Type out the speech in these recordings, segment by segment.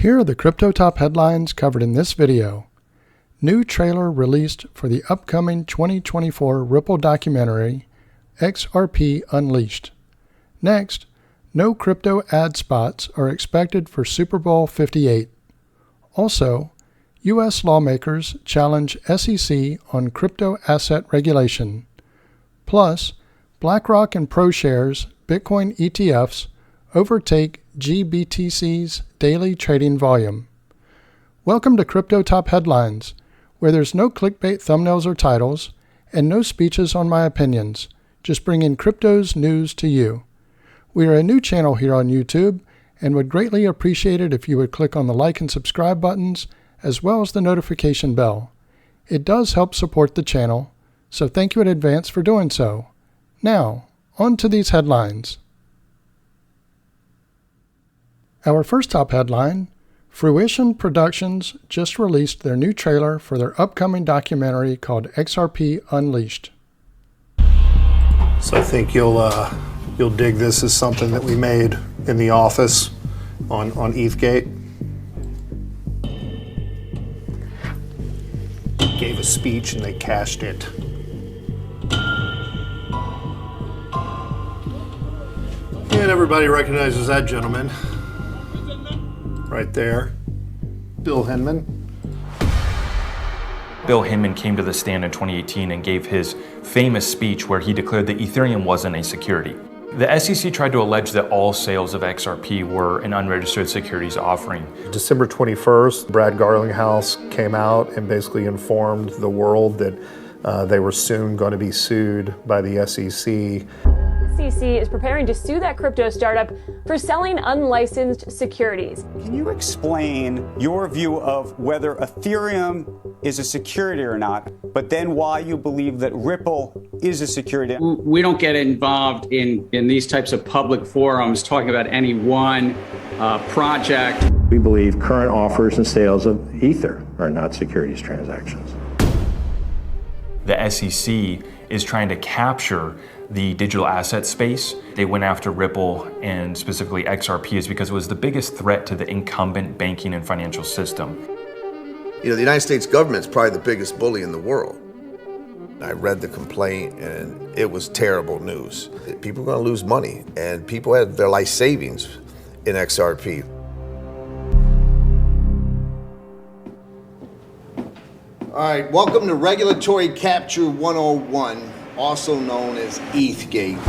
Here are the crypto top headlines covered in this video. New trailer released for the upcoming 2024 Ripple documentary, XRP Unleashed. Next, no crypto ad spots are expected for Super Bowl 58. Also, U.S. lawmakers challenge SEC on crypto asset regulation. Plus, BlackRock and ProShares Bitcoin ETFs overtake GBTC's daily trading volume. Welcome to Crypto Top Headlines, where there's no clickbait thumbnails or titles, and no speeches on my opinions, just bringing crypto's news to you. We are a new channel here on YouTube, and would greatly appreciate it if you would click on the like and subscribe buttons, as well as the notification bell. It does help support the channel, so thank you in advance for doing so. Now, on to these headlines. Our first top headline, Fruition Productions just released their new trailer for their upcoming documentary called XRP Unleashed. So I think you'll dig this as something that we made in the office on ETHgate. Gave a speech and they cashed it. And everybody recognizes that gentleman right there, Bill Hinman. Bill Hinman came to the stand in 2018 and gave his famous speech where he declared that Ethereum wasn't a security. The SEC tried to allege that all sales of XRP were an unregistered securities offering. December 21st, Brad Garlinghouse came out and basically informed the world that they were soon going to be sued by the SEC. SEC is preparing to sue that crypto startup for selling unlicensed securities. Can you explain your view of whether Ethereum is a security or not, but then why you believe that Ripple is a security? We don't get involved in these types of public forums talking about any one project. We believe current offers and sales of Ether are not securities transactions. The SEC is trying to capture the digital asset space. They went after Ripple and specifically XRP is because it was the biggest threat to the incumbent banking and financial system. You know, the United States government is probably the biggest bully in the world. I read the complaint and it was terrible news. People are going to lose money and people had their life savings in XRP. All right, welcome to Regulatory Capture 101, also known as ETHgate.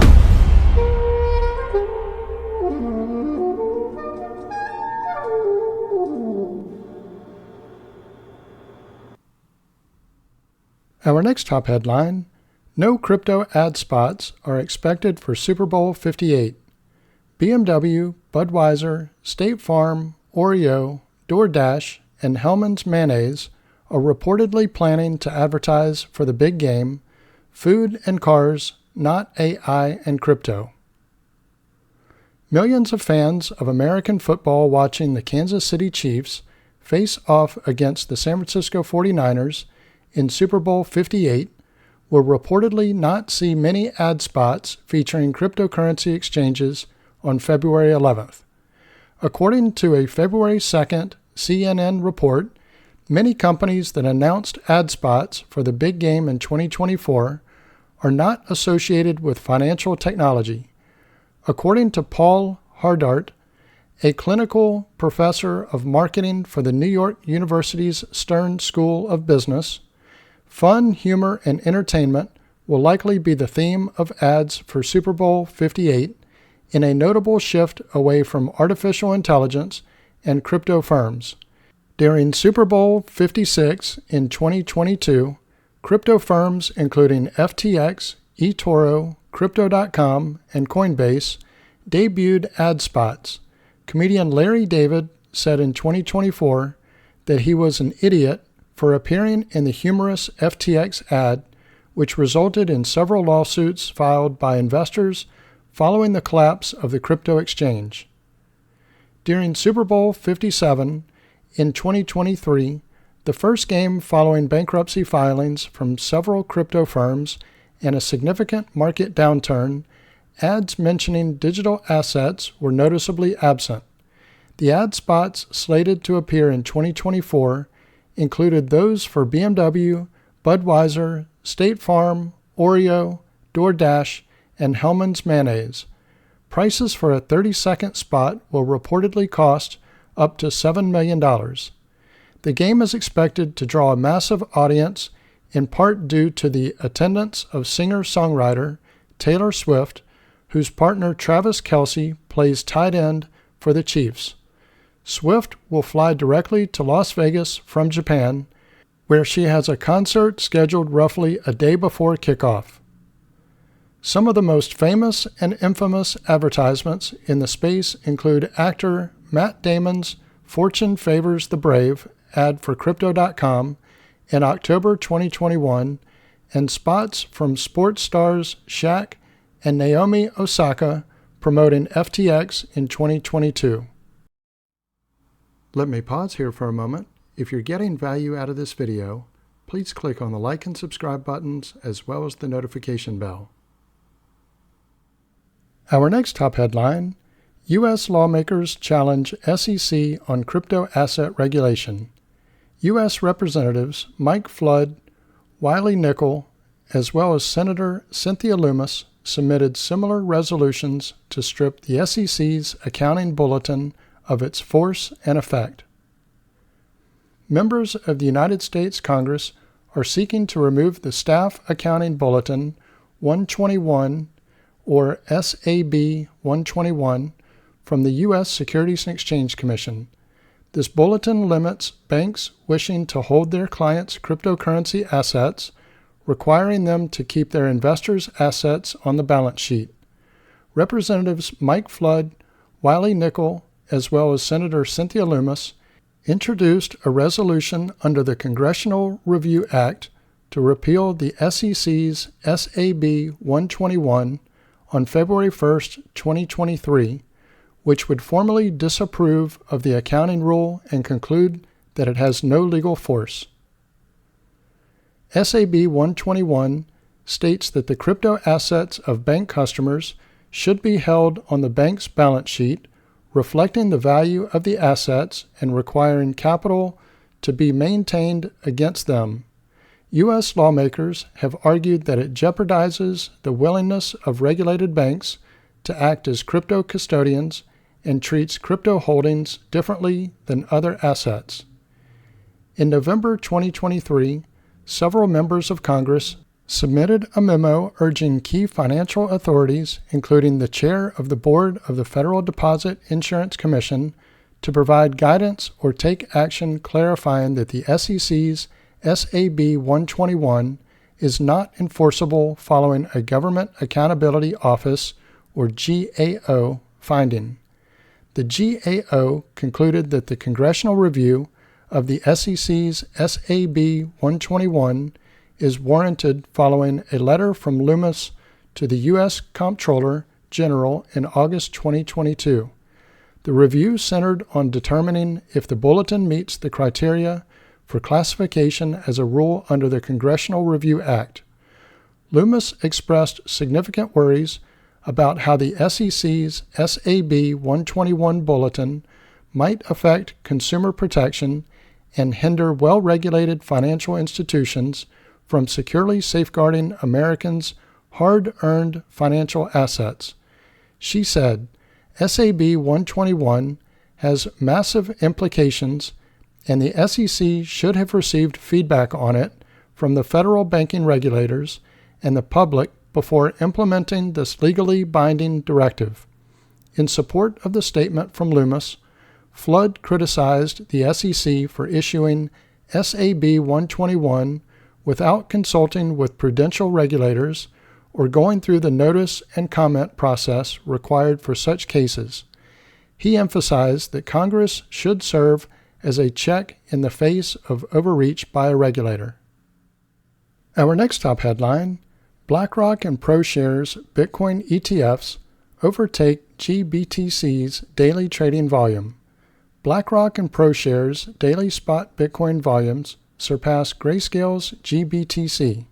Our next top headline, no crypto ad spots are expected for Super Bowl 58. BMW, Budweiser, State Farm, Oreo, DoorDash, and Hellmann's Mayonnaise are reportedly planning to advertise for the big game, food and cars, not AI and crypto. Millions of fans of American football watching the Kansas City Chiefs face off against the San Francisco 49ers in Super Bowl 58 will reportedly not see many ad spots featuring cryptocurrency exchanges on February 11th. According to a February 2nd CNN report, many companies that announced ad spots for the big game in 2024 are not associated with financial technology. According to Paul Hardart, a clinical professor of marketing for the New York University's Stern School of Business, fun, humor, and entertainment will likely be the theme of ads for Super Bowl 58 in a notable shift away from artificial intelligence and crypto firms. During Super Bowl 56 in 2022, crypto firms including FTX, eToro, Crypto.com, and Coinbase debuted ad spots. Comedian Larry David said in 2024 that he was an idiot for appearing in the humorous FTX ad, which resulted in several lawsuits filed by investors following the collapse of the crypto exchange. During Super Bowl 57, in 2023, the first game following bankruptcy filings from several crypto firms and a significant market downturn, ads mentioning digital assets were noticeably absent. The ad spots slated to appear in 2024 included those for BMW, Budweiser, State Farm, Oreo, DoorDash, and Hellmann's Mayonnaise. Prices for a 30-second spot will reportedly cost up to $7 million. The game is expected to draw a massive audience, in part due to the attendance of singer-songwriter Taylor Swift, whose partner Travis Kelce plays tight end for the Chiefs. Swift will fly directly to Las Vegas from Japan, where she has a concert scheduled roughly a day before kickoff. Some of the most famous and infamous advertisements in the space include actor Matt Damon's Fortune Favors the Brave ad for Crypto.com in October 2021, and spots from sports stars Shaq and Naomi Osaka promoting FTX in 2022. Let me pause here for a moment. If you're getting value out of this video, please click on the like and subscribe buttons as well as the notification bell. Our next top headline: U.S. lawmakers challenge SEC on crypto asset regulation. U.S. Representatives Mike Flood, Wiley Nickel, as well as Senator Cynthia Lummis submitted similar resolutions to strip the SEC's accounting bulletin of its force and effect. Members of the United States Congress are seeking to remove the Staff Accounting Bulletin 121 or SAB 121 from the U.S. Securities and Exchange Commission. This bulletin limits banks wishing to hold their clients' cryptocurrency assets, requiring them to keep their investors' assets on the balance sheet. Representatives Mike Flood, Wiley Nickel, as well as Senator Cynthia Lummis introduced a resolution under the Congressional Review Act to repeal the SEC's SAB 121 on February 1, 2023, which would formally disapprove of the accounting rule and conclude that it has no legal force. SAB 121 states that the crypto assets of bank customers should be held on the bank's balance sheet, reflecting the value of the assets and requiring capital to be maintained against them. U.S. lawmakers have argued that it jeopardizes the willingness of regulated banks to act as crypto custodians and treats crypto holdings differently than other assets. In November 2023, several members of Congress submitted a memo urging key financial authorities, including the chair of the board of the Federal Deposit Insurance Commission, to provide guidance or take action clarifying that the SEC's SAB 121 is not enforceable following a Government Accountability Office, or GAO, finding. The GAO concluded that the congressional review of the SEC's SAB 121 is warranted following a letter from Lummis to the U.S. Comptroller General in August 2022. The review centered on determining if the bulletin meets the criteria for classification as a rule under the Congressional Review Act. Lummis expressed significant worries about how the SEC's SAB 121 bulletin might affect consumer protection and hinder well-regulated financial institutions from securely safeguarding Americans' hard-earned financial assets. She said, SAB 121 has massive implications, and the SEC should have received feedback on it from the federal banking regulators and the public before implementing this legally binding directive. In support of the statement from Lummis, Flood criticized the SEC for issuing SAB 121 without consulting with prudential regulators or going through the notice and comment process required for such cases. He emphasized that Congress should serve as a check in the face of overreach by a regulator. Our next top headline: BlackRock and ProShares Bitcoin ETFs overtake GBTC's daily trading volume. BlackRock and ProShares daily spot Bitcoin volumes surpass Grayscale's GBTC.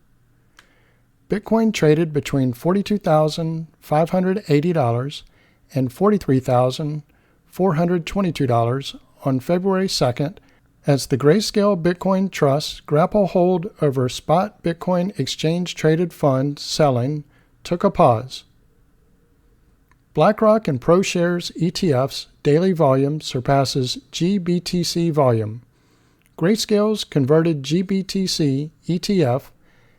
Bitcoin traded between $42,580 and $43,400 $422 on February 2nd as the Grayscale Bitcoin Trust grapple hold over spot Bitcoin exchange-traded fund selling took a pause. BlackRock and ProShares ETFs daily volume surpasses GBTC volume. Grayscale's converted GBTC ETF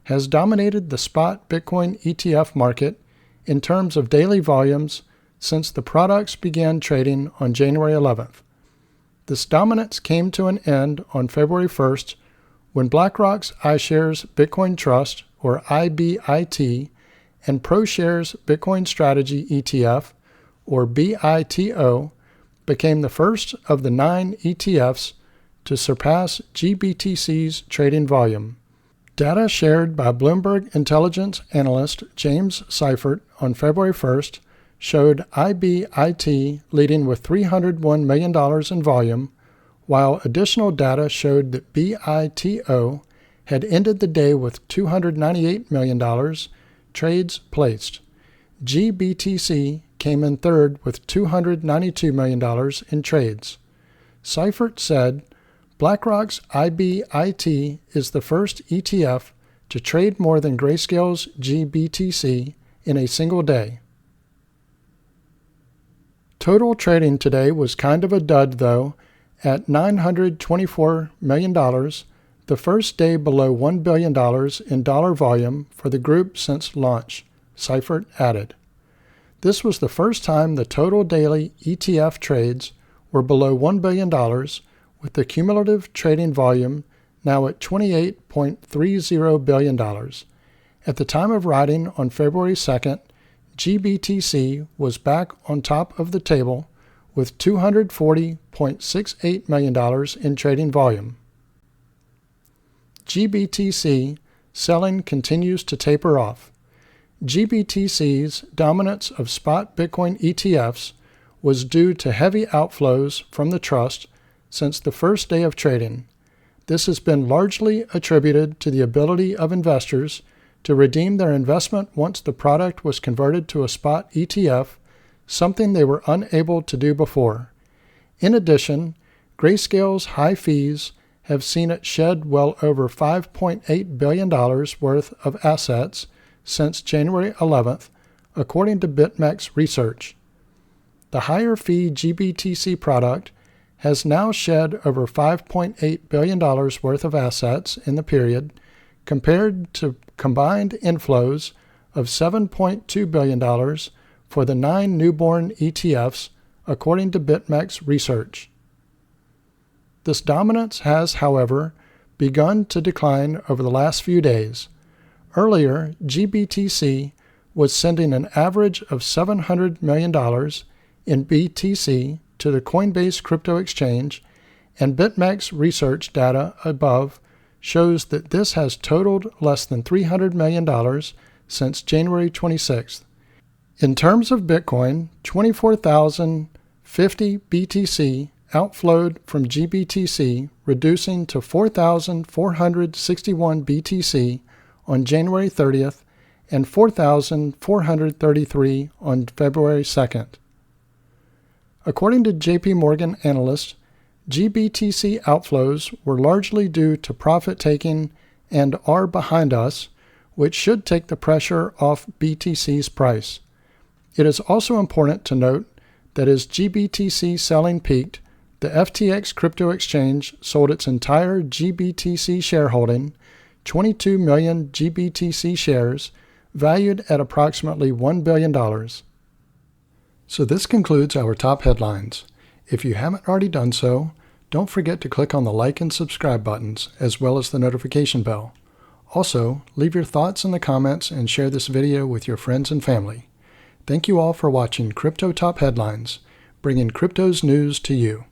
has dominated the spot Bitcoin ETF market in terms of daily volumes since the products began trading on January 11th. This dominance came to an end on February 1st when BlackRock's iShares Bitcoin Trust, or IBIT, and ProShares Bitcoin Strategy ETF, or BITO, became the first of the 9 ETFs to surpass GBTC's trading volume. Data shared by Bloomberg intelligence analyst James Seifert on February 1st showed IBIT leading with $301 million in volume, while additional data showed that BITO had ended the day with $298 million trades placed. GBTC came in third with $292 million in trades. Seifert said, BlackRock's IBIT is the first ETF to trade more than Grayscale's GBTC in a single day. Total trading today was kind of a dud, though, at $924 million, the first day below $1 billion in dollar volume for the group since launch, Seifert added. This was the first time the total daily ETF trades were below $1 billion, with the cumulative trading volume now at $28.30 billion. At the time of writing on February 2nd, GBTC was back on top of the table with $240.68 million in trading volume. GBTC selling continues to taper off. GBTC's dominance of spot Bitcoin ETFs was due to heavy outflows from the trust since the first day of trading. This has been largely attributed to the ability of investors to redeem their investment once the product was converted to a spot ETF, something they were unable to do before. In addition, Grayscale's high fees have seen it shed well over $5.8 billion worth of assets since January 11th, according to BitMEX research. The higher fee GBTC product has now shed over $5.8 billion worth of assets in the period, compared to combined inflows of $7.2 billion for the 9 newborn ETFs, according to BitMEX research. This dominance has, however, begun to decline over the last few days. Earlier, GBTC was sending an average of $700 million in BTC to the Coinbase crypto exchange, and BitMEX research data above shows that this has totaled less than $300 million since January 26th. In terms of Bitcoin, 24,050 BTC outflowed from GBTC, reducing to 4,461 BTC on January 30th and 4,433 on February 2nd. According to JP Morgan analysts, GBTC outflows were largely due to profit-taking and are behind us, which should take the pressure off BTC's price. It is also important to note that as GBTC selling peaked, the FTX crypto exchange sold its entire GBTC shareholding, 22 million GBTC shares, valued at approximately $1 billion. So this concludes our top headlines. If you haven't already done so, don't forget to click on the like and subscribe buttons, as well as the notification bell. Also, leave your thoughts in the comments and share this video with your friends and family. Thank you all for watching Crypto Top Headlines, bringing crypto's news to you.